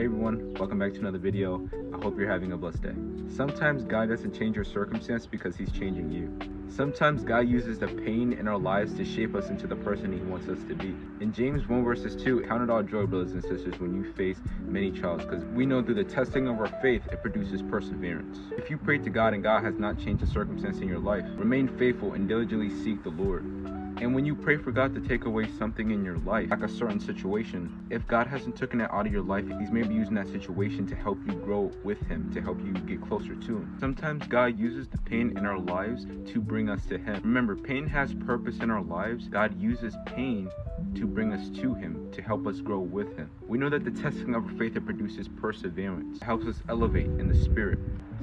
Hey everyone, welcome back to another video. I hope you're having a blessed day. Sometimes God doesn't change your circumstance because he's changing you. Sometimes God uses the pain in our lives to shape us into the person he wants us to be. In James 1 verses 2, count it all joy, brothers and sisters, when you face many trials, because we know through the testing of our faith, it produces perseverance. If you pray to God and God has not changed the circumstance in your life, remain faithful and diligently seek the Lord. And when you pray for God to take away something in your life, like a certain situation, if God hasn't taken it out of your life, he's maybe using that situation to help you grow with him, to help you get closer to him. Sometimes God uses the pain in our lives to bring us to him. Remember, pain has purpose in our lives. God uses pain to bring us to him, to help us grow with him. We know that the testing of our faith, it produces perseverance. It helps us elevate in the spirit.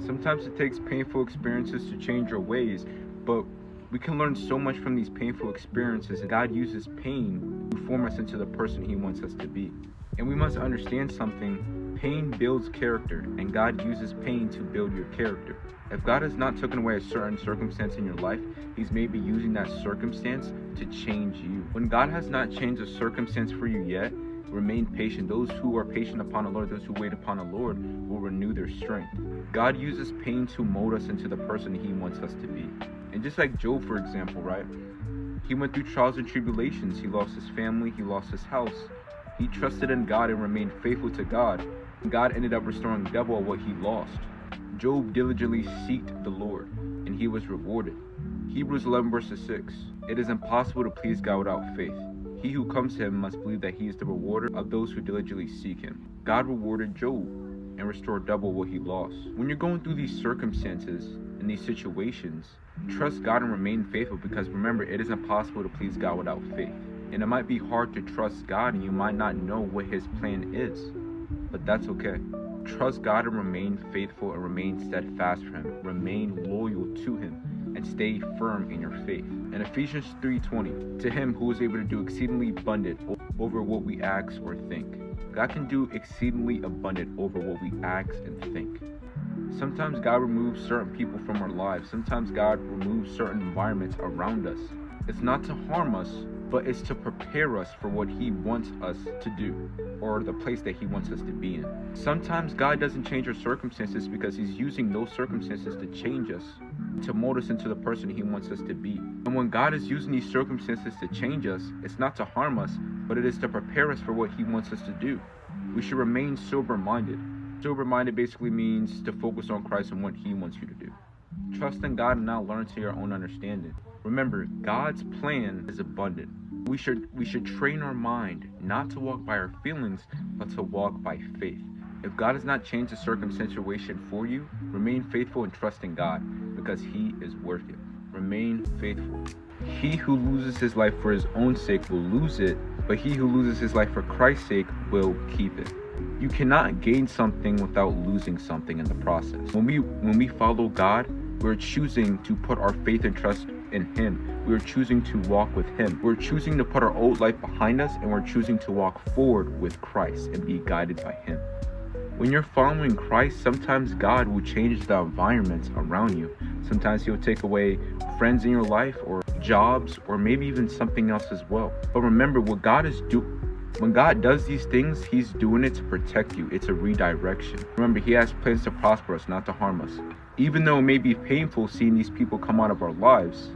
Sometimes it takes painful experiences to change our ways, but we can learn so much from these painful experiences, and God uses pain to form us into the person he wants us to be. And we must understand something: pain builds character, and God uses pain to build your character. If God has not taken away a certain circumstance in your life, he's maybe using that circumstance to change you. When God has not changed a circumstance for you yet, remain patient. Those who are patient upon the Lord, those who wait upon the Lord, will renew their strength. God uses pain to mold us into the person he wants us to be. And just like Job, for example, right? He went through trials and tribulations. He lost his family. He lost his house. He trusted in God and remained faithful to God. And God ended up restoring double of what he lost. Job diligently sought the Lord, and he was rewarded. Hebrews 11 verses 6. It is impossible to please God without faith. He who comes to him must believe that he is the rewarder of those who diligently seek him. God rewarded Job and restored double what he lost. When you're going through these circumstances and these situations, trust God and remain faithful, because remember, it is impossible to please God without faith. And it might be hard to trust God, and you might not know what his plan is, but that's okay. Trust God and remain faithful and remain steadfast for him. Remain loyal to him and stay firm in your faith. In Ephesians 3:20, to him who is able to do exceedingly abundant over what we ask or think. God can do exceedingly abundant over what we ask and think. Sometimes God removes certain people from our lives. Sometimes God removes certain environments around us. It's not to harm us, but it's to prepare us for what he wants us to do, or the place that he wants us to be in. Sometimes God doesn't change our circumstances because he's using those circumstances to change us, to mold us into the person he wants us to be. And when God is using these circumstances to change us, it's not to harm us, but it is to prepare us for what he wants us to do. We should remain sober-minded. Sober-minded basically means to focus on Christ and what he wants you to do. Trust in God and not learn to your own understanding. Remember, God's plan is abundant. We should train our mind not to walk by our feelings, but to walk by faith. If God has not changed the situation for you, remain faithful and trust in God, because he is worth it. Remain faithful. He who loses his life for his own sake will lose it, but he who loses his life for Christ's sake will keep it. You cannot gain something without losing something in the process. When we follow God, we're choosing to put our faith and trust in him. We're choosing to walk with him. We're choosing to put our old life behind us, and we're choosing to walk forward with Christ and be guided by him. When you're following Christ, sometimes God will change the environments around you. Sometimes he'll take away friends in your life, or jobs, or maybe even something else as well. But remember, when God does these things, he's doing it to protect you. It's a redirection. Remember, he has plans to prosper us, not to harm us. Even though it may be painful seeing these people come out of our lives,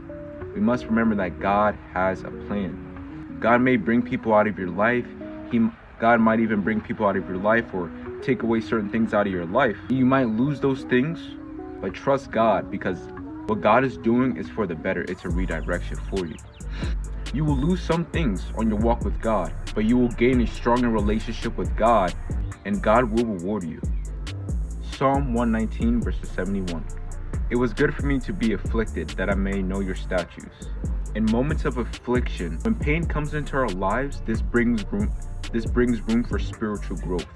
we must remember that God has a plan. God may bring people out of your life. God might even bring people out of your life, or take away certain things out of your life. You might lose those things, but trust God, because what God is doing is for the better. It's a redirection for you. You will lose some things on your walk with God, but you will gain a stronger relationship with God, and God will reward you. Psalm 119 verses 71. It was good for me to be afflicted, that I may know your statutes. In moments of affliction, when pain comes into our lives, this brings room for spiritual growth.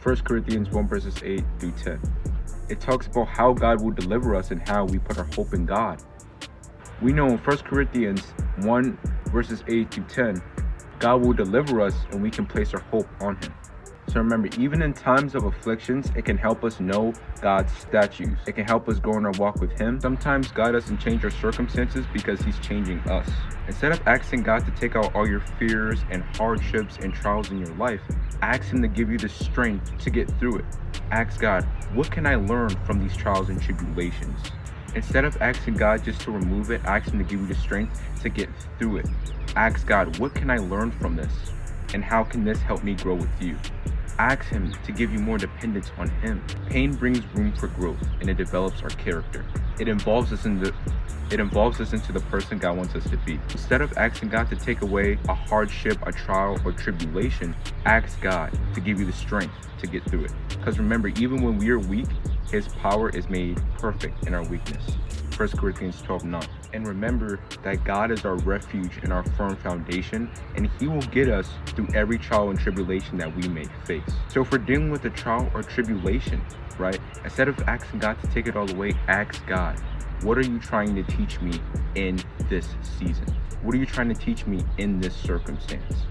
1 Corinthians 1 verses 8 through 10. It talks about how God will deliver us and how we put our hope in God. We know in 1 Corinthians 1 verses 8 through 10, God will deliver us and we can place our hope on him. So remember, even in times of afflictions, it can help us know God's statutes. It can help us grow in our walk with Him. Sometimes God doesn't change our circumstances because He's changing us. Instead of asking God to take out all your fears and hardships and trials in your life, ask Him to give you the strength to get through it. Ask God, what can I learn from these trials and tribulations? Instead of asking God just to remove it, ask Him to give you the strength to get through it. Ask God, what can I learn from this? And how can this help me grow with you? Ask Him to give you more dependence on Him. Pain brings room for growth, and it develops our character. It involves us into the person God wants us to be. Instead of asking God to take away a hardship, a trial, or tribulation, ask God to give you the strength to get through it. Because remember, even when we are weak, His power is made perfect in our weakness. 1 Corinthians 12:9. And remember that God is our refuge and our firm foundation, and He will get us through every trial and tribulation that we may face. So if we're dealing with a trial or tribulation, right, instead of asking God to take it all away, ask God, what are you trying to teach me in this season? What are you trying to teach me in this circumstance?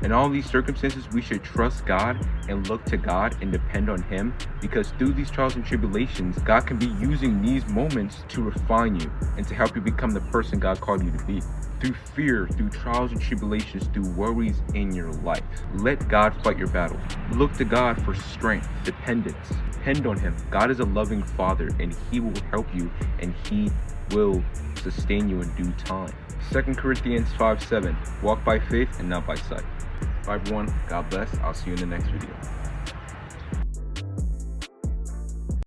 In all these circumstances, we should trust God and look to God and depend on Him, because through these trials and tribulations, God can be using these moments to refine you and to help you become the person God called you to be. Through fear, through trials and tribulations, through worries in your life, let God fight your battle. Look to God for strength, dependence. Depend on Him. God is a loving Father, and He will help you, and He will sustain you in due time. 2 Corinthians 5:7. Walk by faith and not by sight. Bye everyone, God bless. I'll see you in the next video.